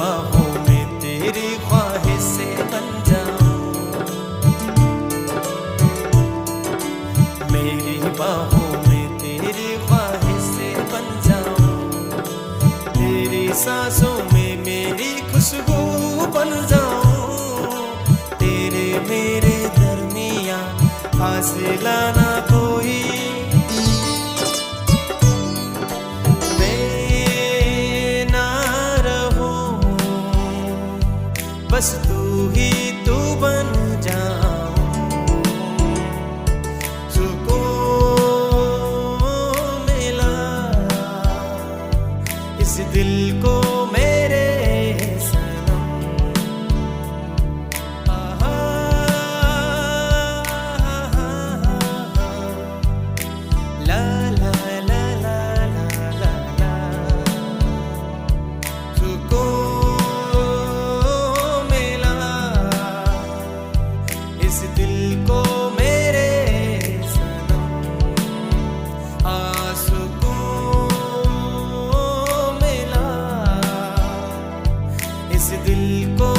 बाहों में तेरी ख्वाहिश से बन जाऊं, मेरी बाहों में तेरी ख्वाहिश से बन जाऊं, तेरी सांसों में मेरी खुशबू बन जाऊं, तेरे मेरे दरमियां फासला ना कोई, बस तू ही तू बन जाऊं, सुकून मिला इस दिल को मेरे सनम। आहा, ला ला ला ला ला ला, सुकून इस दिल को मेरे सनम, सुकून मिला इस दिल को।